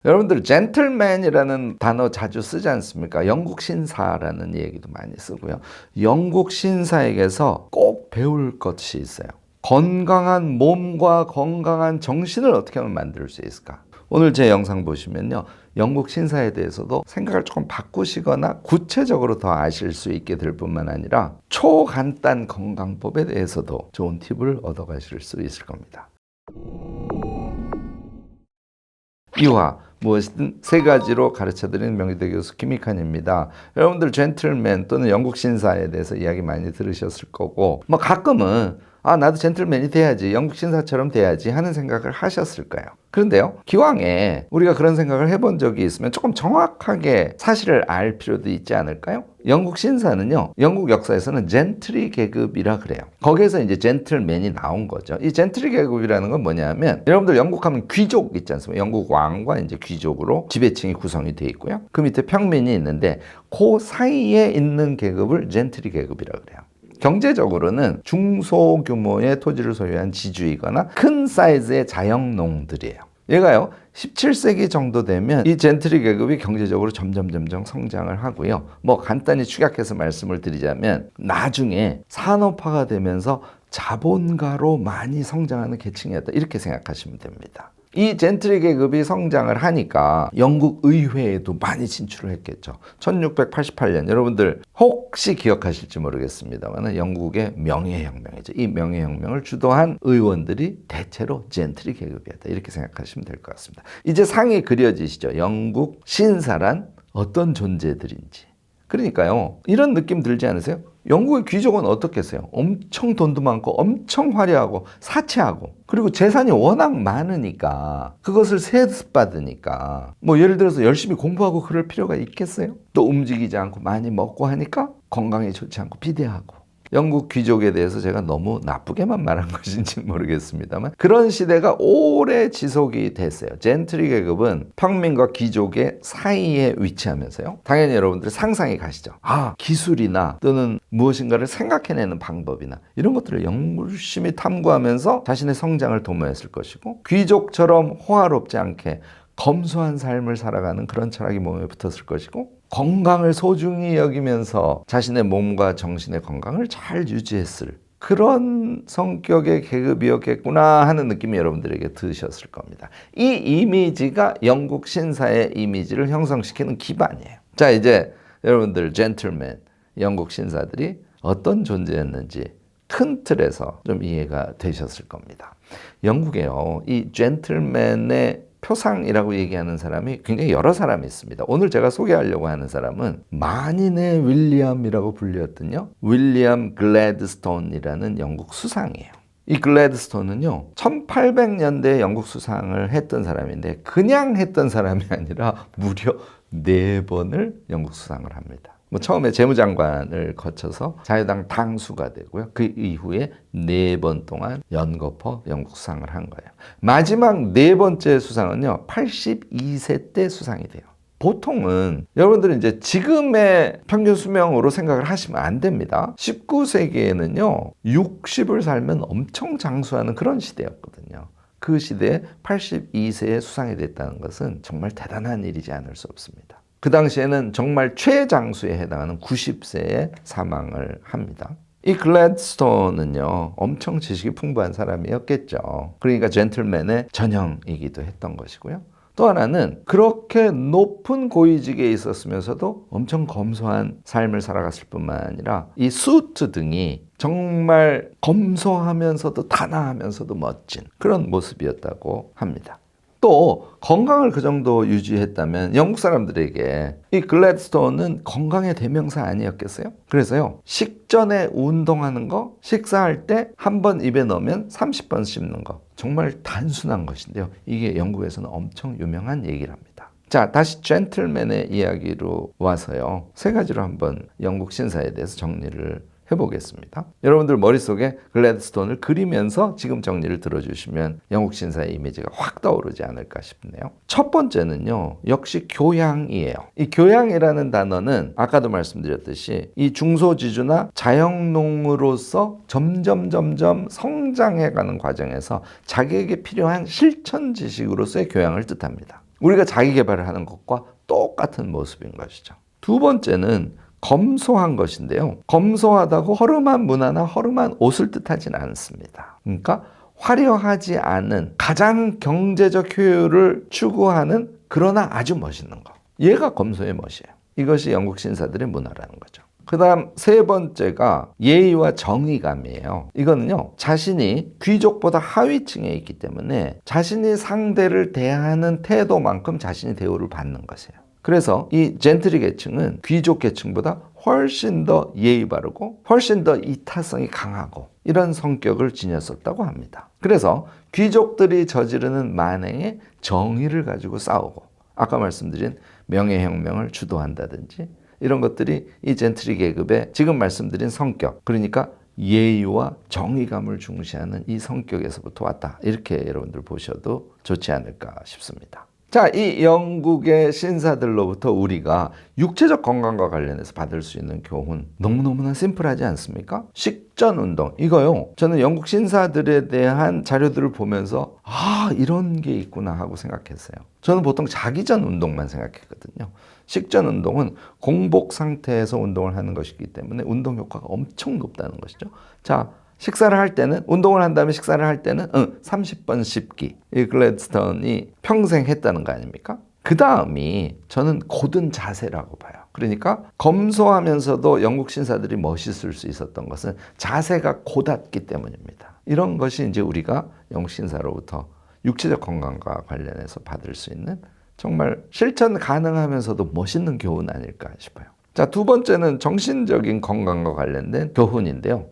여러분들 젠틀맨이라는 단어 자주 쓰지 않습니까? 영국 신사라는 얘기도 많이 쓰고요. 영국 신사에게서 꼭 배울 것이 있어요. 건강한 몸과 건강한 정신을 어떻게 하면 만들 수 있을까? 오늘 제 영상 보시면요. 영국 신사에 대해서도 생각을 조금 바꾸시거나 구체적으로 더 아실 수 있게 될 뿐만 아니라 초간단 건강법에 대해서도 좋은 팁을 얻어가실 수 있을 겁니다. 이화 무엇이든 세 가지로 가르쳐드리는 명의대 교수 김익환입니다. 여러분들 젠틀맨 또는 영국 신사에 대해서 이야기 많이 들으셨을 거고 뭐 가끔은 나도 젠틀맨이 돼야지, 영국 신사처럼 돼야지 하는 생각을 하셨을 거예요. 그런데요, 기왕에 우리가 그런 생각을 해본 적이 있으면 조금 정확하게 사실을 알 필요도 있지 않을까요? 영국 신사는요, 영국 역사에서는 젠트리 계급이라 그래요. 거기에서 이제 젠틀맨이 나온 거죠. 이 젠트리 계급이라는 건 뭐냐면, 여러분들 영국 하면 귀족 있지 않습니까? 영국 왕과 이제 귀족으로 지배층이 구성이 돼 있고요. 그 밑에 평민이 있는데 그 사이에 있는 계급을 젠트리 계급이라 그래요. 경제적으로는 중소규모의 토지를 소유한 지주이거나 큰 사이즈의 자영농들이에요. 얘가요, 17세기 정도 되면 이 젠트리 계급이 경제적으로 점점 성장을 하고요. 뭐 간단히 축약해서 말씀을 드리자면 나중에 산업화가 되면서 자본가로 많이 성장하는 계층이었다, 이렇게 생각하시면 됩니다. 이 젠트리 계급이 성장을 하니까 영국 의회에도 많이 진출을 했겠죠. 1688년, 여러분들 혹시 기억하실지 모르겠습니다만 영국의 명예혁명이죠. 이 명예혁명을 주도한 의원들이 대체로 젠트리 계급이었다, 이렇게 생각하시면 될 것 같습니다. 이제 상이 그려지시죠. 영국 신사란 어떤 존재들인지. 그러니까요, 이런 느낌 들지 않으세요? 영국의 귀족은 어떻겠어요? 엄청 돈도 많고 엄청 화려하고 사치하고, 그리고 재산이 워낙 많으니까 그것을 세습받으니까 뭐 예를 들어서 열심히 공부하고 그럴 필요가 있겠어요? 또 움직이지 않고 많이 먹고 하니까 건강에 좋지 않고 비대하고. 영국 귀족에 대해서 제가 너무 나쁘게만 말한 것인지 모르겠습니다만 그런 시대가 오래 지속이 됐어요. 젠트리 계급은 평민과 귀족의 사이에 위치하면서요, 당연히 여러분들 상상이 가시죠. 기술이나 또는 무엇인가를 생각해내는 방법이나 이런 것들을 열심히 탐구하면서 자신의 성장을 도모했을 것이고, 귀족처럼 호화롭지 않게 검소한 삶을 살아가는 그런 철학이 몸에 붙었을 것이고, 건강을 소중히 여기면서 자신의 몸과 정신의 건강을 잘 유지했을 그런 성격의 계급이었겠구나 하는 느낌이 여러분들에게 드셨을 겁니다. 이 이미지가 영국 신사의 이미지를 형성시키는 기반이에요. 자, 이제 여러분들 젠틀맨, 영국 신사들이 어떤 존재였는지 큰 틀에서 좀 이해가 되셨을 겁니다. 영국에요, 이 젠틀맨의 표상이라고 얘기하는 사람이 굉장히 여러 사람이 있습니다. 오늘 제가 소개하려고 하는 사람은 만인의 윌리엄이라고 불렸던요, 윌리엄 글래드스톤이라는 영국 수상이에요. 이 글래드스톤은요, 1800년대에 영국 수상을 했던 사람인데 그냥 했던 사람이 아니라 무려 4번을 영국 수상을 합니다. 처음에 재무장관을 거쳐서 자유당 당수가 되고요. 그 이후에 4번 동안 연거푸 영국 수상을 한 거예요. 마지막 4번째 수상은요, 82세 때 수상이 돼요. 보통은 여러분들은 이제 지금의 평균 수명으로 생각을 하시면 안 됩니다. 19세기에는요, 60을 살면 엄청 장수하는 그런 시대였거든요. 그 시대에 82세에 수상이 됐다는 것은 정말 대단한 일이지 않을 수 없습니다. 그 당시에는 정말 최장수에 해당하는 90세에 사망을 합니다. 이 글래드스톤은요, 엄청 지식이 풍부한 사람이었겠죠. 그러니까 젠틀맨의 전형이기도 했던 것이고요. 또 하나는 그렇게 높은 고위직에 있었으면서도 엄청 검소한 삶을 살아갔을 뿐만 아니라 이 수트 등이 정말 검소하면서도 단아하면서도 멋진 그런 모습이었다고 합니다. 또 건강을 그 정도 유지했다면 영국 사람들에게 이 글래드스톤은 건강의 대명사 아니었겠어요? 그래서요, 식전에 운동하는 거, 식사할 때 한 번 입에 넣으면 30번 씹는 거, 정말 단순한 것인데요, 이게 영국에서는 엄청 유명한 얘기랍니다. 자, 다시 젠틀맨의 이야기로 와서요, 3가지로 한번 영국 신사에 대해서 정리를 해보겠습니다. 여러분들 머릿속에 글래드스톤을 그리면서 지금 정리를 들어주시면 영국 신사의 이미지가 확 떠오르지 않을까 싶네요. 첫 번째는요, 역시 교양이에요. 이 교양이라는 단어는 아까도 말씀드렸듯이 이 중소지주나 자영농으로서 점점 성장해가는 과정에서 자기에게 필요한 실천 지식으로서의 교양을 뜻합니다. 우리가 자기 개발을 하는 것과 똑같은 모습인 것이죠. 두 번째는 검소한 것인데요. 검소하다고 허름한 문화나 허름한 옷을 뜻하진 않습니다. 그러니까 화려하지 않은 가장 경제적 효율을 추구하는 그러나 아주 멋있는 것. 얘가 검소의 멋이에요. 이것이 영국 신사들의 문화라는 거죠. 그 다음 세 번째가 예의와 정의감이에요. 이거는요, 자신이 귀족보다 하위층에 있기 때문에 자신이 상대를 대하는 태도만큼 자신이 대우를 받는 것이에요. 그래서 이 젠트리 계층은 귀족 계층보다 훨씬 더 예의 바르고 훨씬 더 이타성이 강하고 이런 성격을 지녔었다고 합니다. 그래서 귀족들이 저지르는 만행에 정의를 가지고 싸우고 아까 말씀드린 명예혁명을 주도한다든지 이런 것들이 이 젠트리 계급의 지금 말씀드린 성격, 그러니까 예의와 정의감을 중시하는 이 성격에서부터 왔다. 이렇게 여러분들 보셔도 좋지 않을까 싶습니다. 자, 이 영국의 신사들로부터 우리가 육체적 건강과 관련해서 받을 수 있는 교훈 너무너무나 심플하지 않습니까? 식전 운동, 이거요. 저는 영국 신사들에 대한 자료들을 보면서 이런 게 있구나 하고 생각했어요. 저는 보통 자기 전 운동만 생각했거든요. 식전 운동은 공복 상태에서 운동을 하는 것이기 때문에 운동 효과가 엄청 높다는 것이죠. 자, 식사를 할 때는, 운동을 한 다음에 식사를 할 때는 30번 씹기. 이 글래드스톤이 평생 했다는 거 아닙니까? 그 다음이 저는 고든 자세라고 봐요. 그러니까 검소하면서도 영국 신사들이 멋있을 수 있었던 것은 자세가 곧았기 때문입니다. 이런 것이 이제 우리가 영국 신사로부터 육체적 건강과 관련해서 받을 수 있는 정말 실천 가능하면서도 멋있는 교훈 아닐까 싶어요. 자, 두 번째는 정신적인 건강과 관련된 교훈인데요.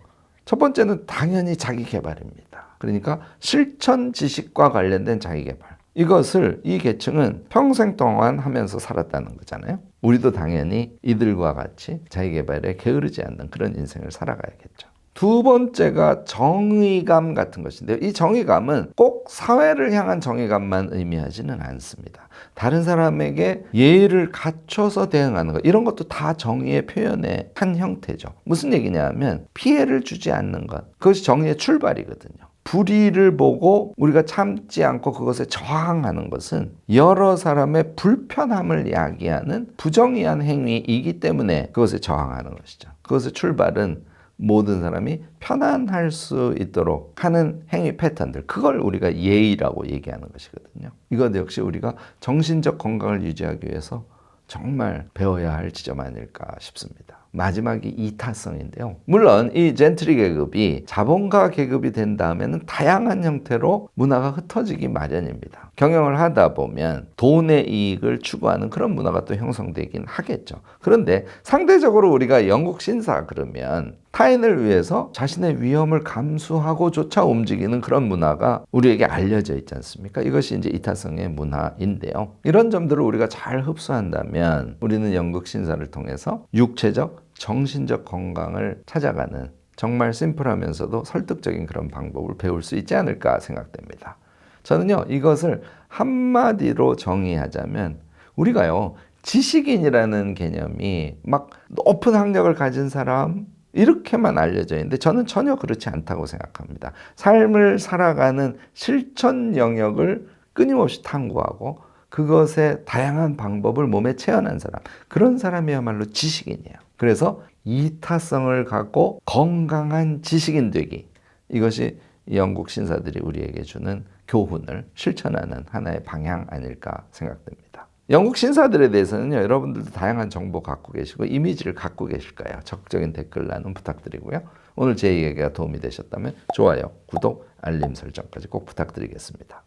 첫 번째는 당연히 자기 개발입니다. 그러니까 실천 지식과 관련된 자기 개발. 이것을 이 계층은 평생 동안 하면서 살았다는 거잖아요. 우리도 당연히 이들과 같이 자기 개발에 게으르지 않는 그런 인생을 살아가야겠죠. 두 번째가 정의감 같은 것인데요. 이 정의감은 꼭 사회를 향한 정의감만 의미하지는 않습니다. 다른 사람에게 예의를 갖춰서 대응하는 것, 이런 것도 다 정의의 표현의 한 형태죠. 무슨 얘기냐면 피해를 주지 않는 것, 그것이 정의의 출발이거든요. 불의를 보고 우리가 참지 않고 그것에 저항하는 것은 여러 사람의 불편함을 야기하는 부정의한 행위이기 때문에 그것에 저항하는 것이죠. 그것의 출발은 모든 사람이 편안할 수 있도록 하는 행위 패턴들, 그걸 우리가 예의라고 얘기하는 것이거든요. 이것 역시 우리가 정신적 건강을 유지하기 위해서 정말 배워야 할 지점 아닐까 싶습니다. 마지막이 이타성인데요. 물론 이 젠트리 계급이 자본가 계급이 된 다음에는 다양한 형태로 문화가 흩어지기 마련입니다. 경영을 하다 보면 돈의 이익을 추구하는 그런 문화가 또 형성되긴 하겠죠. 그런데 상대적으로 우리가 영국 신사 그러면 타인을 위해서 자신의 위험을 감수하고조차 움직이는 그런 문화가 우리에게 알려져 있지 않습니까? 이것이 이제 이타성의 문화인데요. 이런 점들을 우리가 잘 흡수한다면 우리는 영국 신사를 통해서 육체적, 정신적 건강을 찾아가는 정말 심플하면서도 설득적인 그런 방법을 배울 수 있지 않을까 생각됩니다. 저는요, 이것을 한마디로 정의하자면 우리가요, 지식인이라는 개념이 막 높은 학력을 가진 사람 이렇게만 알려져 있는데 저는 전혀 그렇지 않다고 생각합니다. 삶을 살아가는 실천 영역을 끊임없이 탐구하고 그것의 다양한 방법을 몸에 체험한 사람, 그런 사람이야말로 지식인이에요. 그래서 이타성을 갖고 건강한 지식인 되기, 이것이 영국 신사들이 우리에게 주는 교훈을 실천하는 하나의 방향 아닐까 생각됩니다. 영국 신사들에 대해서는요, 여러분들도 다양한 정보 갖고 계시고 이미지를 갖고 계실 거예요. 적극적인 댓글 나눔 부탁드리고요. 오늘 제 이야기가 도움이 되셨다면 좋아요, 구독, 알림 설정까지 꼭 부탁드리겠습니다.